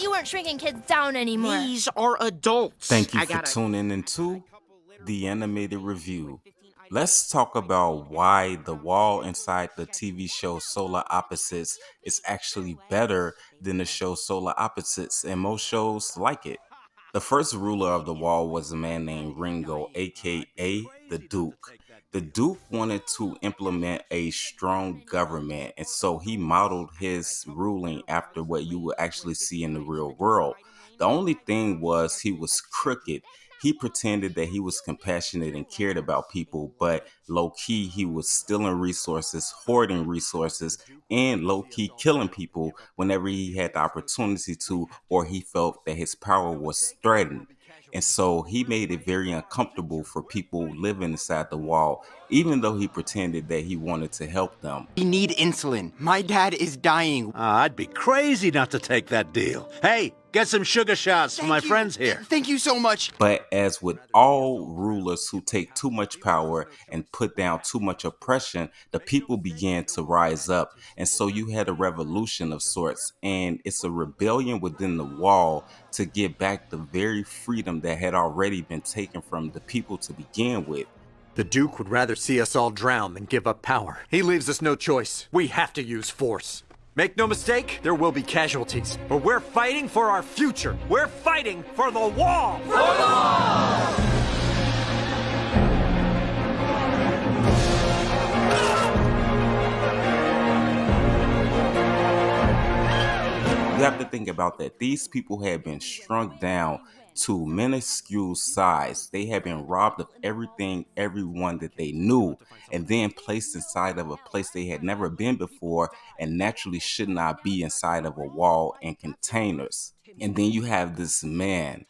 you weren't shrinking kids down anymore. These are adults. Thank you for tuning into the Animated Review. Let's talk about why the wall inside the TV show Solar Opposites is actually better than the show Solar Opposites and most shows like it. The first ruler of the wall was a man named Ringo, aka the Duke. The Duke wanted to implement a strong government, and so he modeled his ruling after what you would actually see in the real world. The only thing was he was crooked. He pretended that he was compassionate and cared about people, but low-key he was stealing resources, hoarding resources, and low-key killing people whenever he had the opportunity to, or he felt that his power was threatened. And so he made it very uncomfortable for people living inside the wall, even though he pretended that he wanted to help them. We need insulin. My dad is dying. I'd be crazy not to take that deal. Hey, get some sugar shots for my friends here. Thank you so much. But as with all rulers who take too much power and put down too much oppression, the people began to rise up. And so you had a revolution of sorts, and it's a rebellion within the wall to get back the very freedom that had already been taken from the people to begin with. The Duke would rather see us all drown than give up power. He leaves us no choice. We have to use force. Make no mistake, there will be casualties. But we're fighting for our future. We're fighting for the wall! For the wall! You have to think about that. These people had been shrunk down to minuscule size. They had been robbed of everything, everyone that they knew, and then placed inside of a place they had never been before and naturally should not be inside of a wall and containers. And then you have this man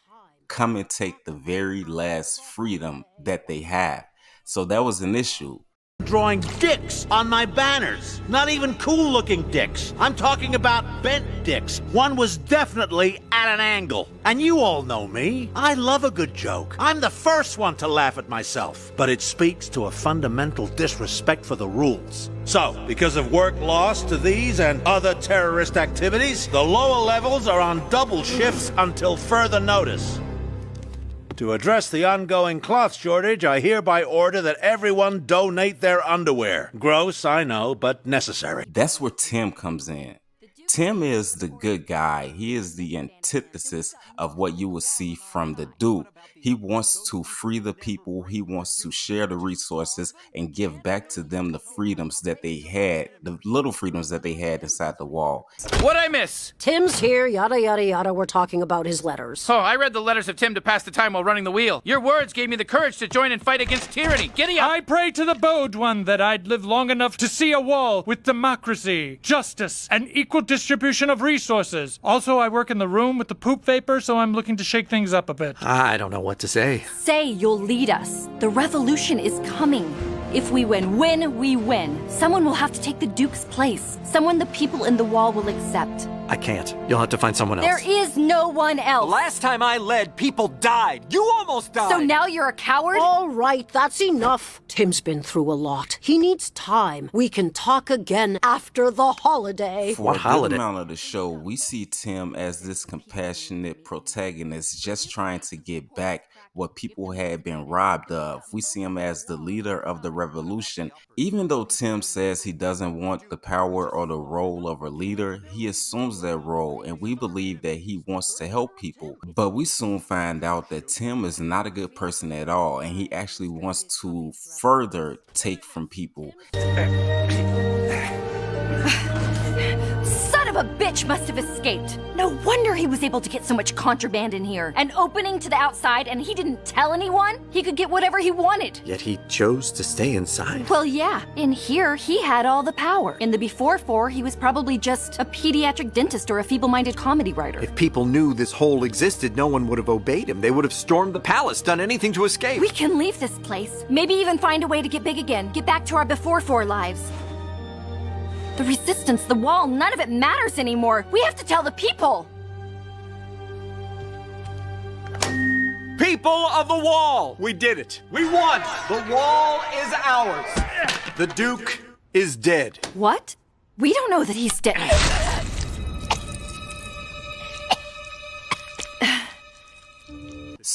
come and take the very last freedom that they have. So that was an issue. Drawing dicks on my banners. Not even cool-looking dicks. I'm talking about bent dicks. One was definitely at an angle. And you all know me. I love a good joke. I'm the first one to laugh at myself. But it speaks to a fundamental disrespect for the rules. So, because of work lost to these and other terrorist activities, the lower levels are on double shifts until further notice. To address the ongoing cloth shortage, I hereby order that everyone donate their underwear. Gross, I know, but necessary. That's where Tim comes in. Tim is the good guy. He is the antithesis of what you will see from the Duke. He wants to free the people. He wants to share the resources and give back to them the freedoms that they had, the little freedoms that they had inside the wall. What'd I miss? Tim's here, yada, yada, yada. We're talking about his letters. Oh, I read the letters of Tim to pass the time while running the wheel. Your words gave me the courage to join and fight against tyranny. Giddy up! I pray to the bowed one that I'd live long enough to see a wall with democracy, justice, and equal distribution of resources. Also, I work in the room with the poop vapor, so I'm looking to shake things up a bit. I don't know what to say. Say you'll lead us. The revolution is coming. If we win, we win. Someone will have to take the Duke's place. Someone the people in the wall will accept. I can't. You'll have to find someone else. There is no one else. Last time I led, people died. You almost died. So now you're a coward? All right, that's enough. Tim's been through a lot. He needs time. We can talk again after the holiday. For a good amount of the show, we see Tim as this compassionate protagonist just trying to get back what people had been robbed of. We see him as the leader of the revolution. Even though Tim says he doesn't want the power or the role of a leader, he assumes that role, and we believe that he wants to help people. But we soon find out that Tim is not a good person at all, and he actually wants to further take from people. Son of a bitch must have escaped. No wonder he was able to get so much contraband in here. An opening to the outside, and he didn't tell anyone? He could get whatever he wanted. Yet he chose to stay inside. Well, yeah. In here, he had all the power. In the Before Four, he was probably just a pediatric dentist or a feeble-minded comedy writer. If people knew this hole existed, no one would have obeyed him. They would have stormed the palace, done anything to escape. We can leave this place. Maybe even find a way to get big again. Get back to our Before Four lives. The resistance, the wall, none of it matters anymore. We have to tell the people. People of the wall! We did it. We won! The wall is ours. The Duke is dead. What? We don't know that he's dead.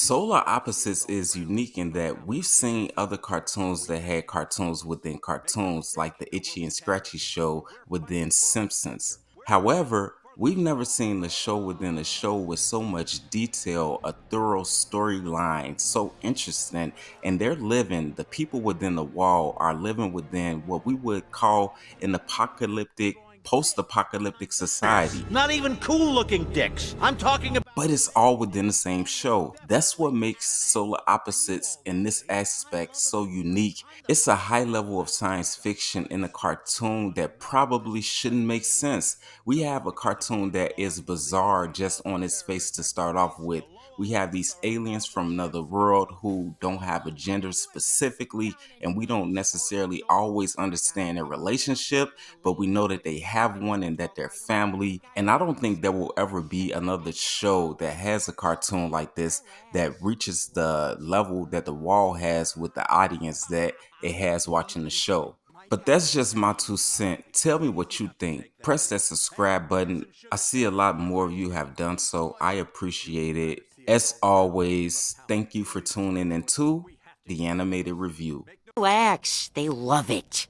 Solar Opposites is unique in that we've seen other cartoons that had cartoons within cartoons, like the Itchy and Scratchy show within Simpsons. However, we've never seen a show within a show with so much detail, a thorough storyline, so interesting, and the people within the wall are living within what we would call an post-apocalyptic society. Not even cool looking dicks. I'm talking about. But it's all within the same show. That's what makes Solar Opposites in this aspect so unique. It's a high level of science fiction in a cartoon that probably shouldn't make sense. We have a cartoon that is bizarre just on its face to start off with. We have these aliens from another world who don't have a gender specifically, and we don't necessarily always understand their relationship, but we know that they have one and that they're family. And I don't think there will ever be another show that has a cartoon like this that reaches the level that The Wall has with the audience that it has watching the show. But that's just my 2 cents. Tell me what you think. Press that subscribe button. I see a lot more of you have done so. I appreciate it. As always, thank you for tuning into the Animated Review. Relax, they love it.